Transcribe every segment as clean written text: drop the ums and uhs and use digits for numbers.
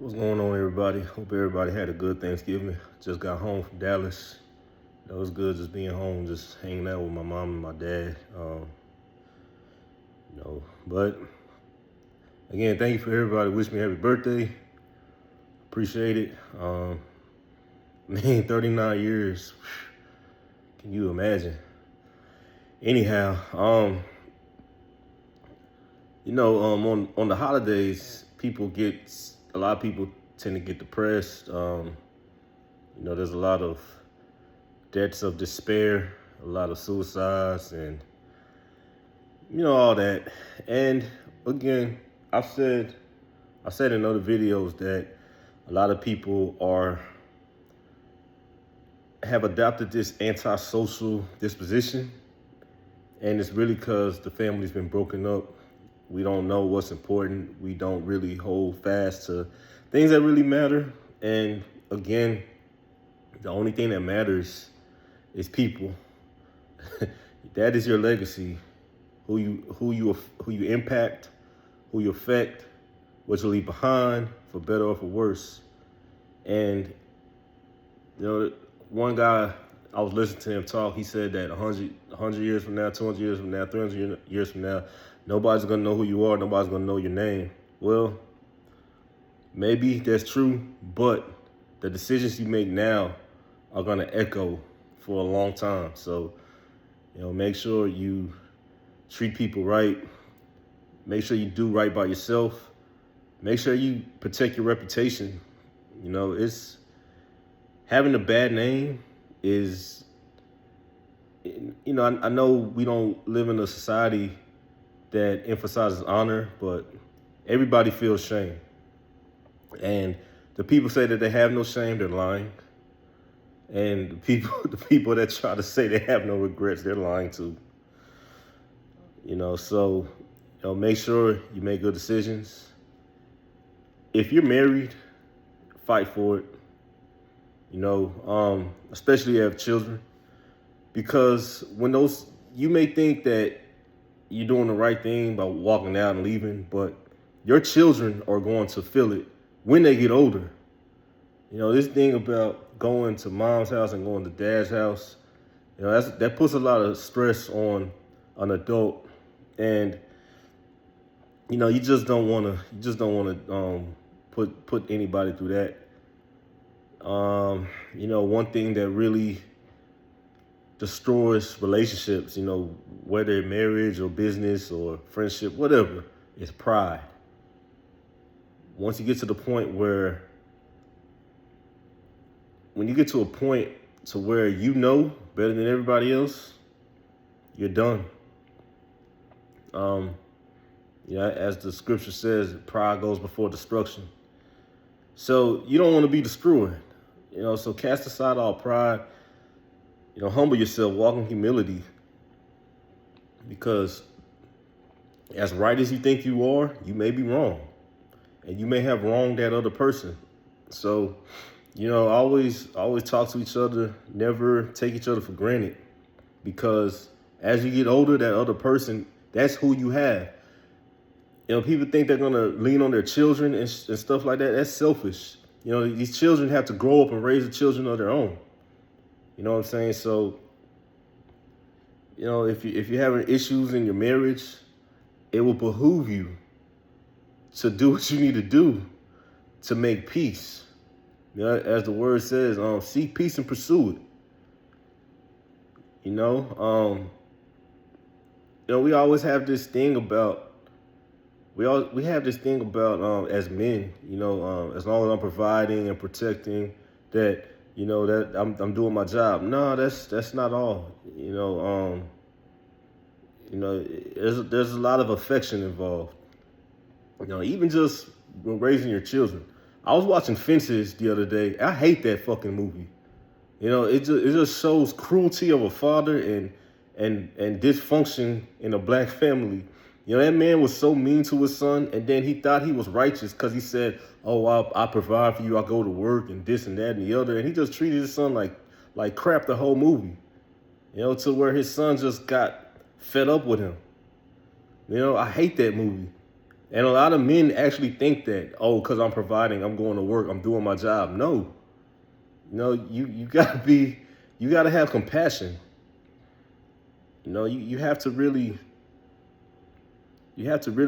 What's going on, everybody? Hope everybody had a good Thanksgiving. Just got home from Dallas. That was good, just being home, just hanging out with my mom and my dad. But again, thank you for everybody. Wish me happy birthday. Appreciate it. Man, 39 years. Can you imagine? Anyhow, on the holidays, a lot of people tend to get depressed. There's a lot of deaths of despair, a lot of suicides, and all that. And again, I said in other videos that a lot of people have adopted this antisocial disposition, and it's really because the family's been broken up. We don't know what's important. We don't really hold fast to things that really matter. And again, the only thing that matters is people. That is your legacy. Who you impact, who you affect, what you leave behind, for better or for worse. And one guy, I was listening to him talk. He said that 100 years from now, 200 years from now, 300 years from now, nobody's gonna know who you are. Nobody's gonna know your name. Well, maybe that's true, but the decisions you make now are gonna echo for a long time. So, make sure you treat people right. Make sure you do right by yourself. Make sure you protect your reputation. It's having a bad name is, I know we don't live in a society that emphasizes honor, but everybody feels shame. And the people say that they have no shame, they're lying. And the people that try to say they have no regrets, they're lying too. So make sure you make good decisions. If you're married, fight for it. Especially if you have children, because you may think that you're doing the right thing by walking out and leaving, but your children are going to feel it when they get older. This thing about going to mom's house and going to dad's house, that puts a lot of stress on an adult, and you just don't want to put anybody through that. One thing that really destroys relationships, whether marriage or business or friendship, whatever, is pride. Once you get to the point where, when you get to a point to where you know better than everybody else, you're done. As the scripture says, pride goes before destruction. So you don't want to be destroyed. So cast aside all pride. Humble yourself, walk in humility. Because as right as you think you are, you may be wrong. And you may have wronged that other person. So, always talk to each other. Never take each other for granted. Because as you get older, that other person, that's who you have. People think they're going to lean on their children and stuff like that. That's selfish. These children have to grow up and raise the children of their own. You know what I'm saying? So, if you're having issues in your marriage, it will behoove you to do what you need to do to make peace. As the word says, seek peace and pursue it. We always have this thing about, as men, as long as I'm providing and protecting, that that I'm doing my job. No, that's not all. There's a lot of affection involved. Even just when raising your children. I was watching Fences the other day. I hate that fucking movie. It just shows cruelty of a father and dysfunction in a black family. That man was so mean to his son, and then he thought he was righteous because he said, "Oh, I provide for you. I go to work and this and that and the other," and he just treated his son like crap the whole movie. To where his son just got fed up with him. I hate that movie. And a lot of men actually think that, oh, because I'm providing, I'm going to work, I'm doing my job. No. No, you gotta have compassion. You have to really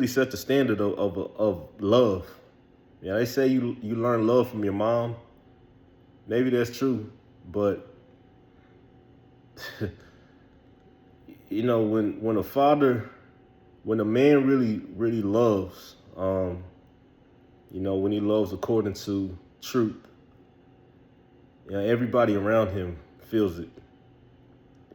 set the standard of love. They say you learn love from your mom. Maybe that's true, but when a father, when a man really loves, when he loves according to truth, everybody around him feels it.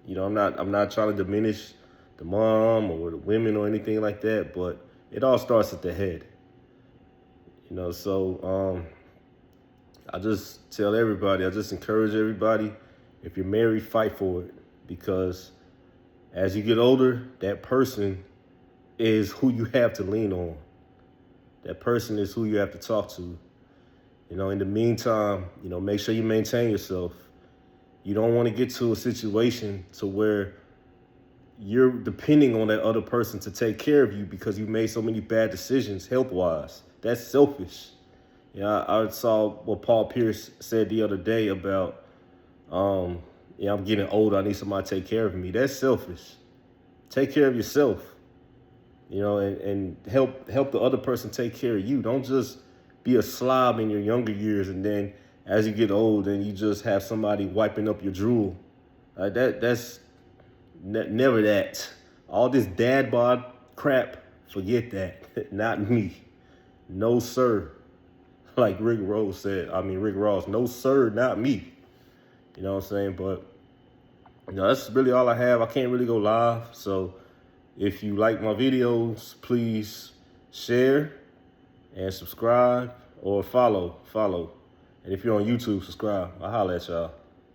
I'm not trying to diminish the mom or the women or anything like that, but it all starts at the head. So I just tell everybody, I just encourage everybody, if you're married, fight for it, because as you get older, that person is who you have to lean on. That person is who you have to talk to. In the meantime, make sure you maintain yourself. You don't want to get to a situation to where you're depending on that other person to take care of you because you made so many bad decisions health-wise. That's selfish. I saw what Paul Pierce said the other day about, I'm getting older, I need somebody to take care of me. That's selfish. Take care of yourself, and help the other person take care of you. Don't just be a slob in your younger years, and then as you get old, and you just have somebody wiping up your drool. That's never that. All this dad bod crap, forget that. Not me. No, sir. Like Rick Ross, no, sir, not me. You know what I'm saying? But, that's really all I have. I can't really go live. So if you like my videos, please share and subscribe or follow. And if you're on YouTube, subscribe. I'll holler at y'all.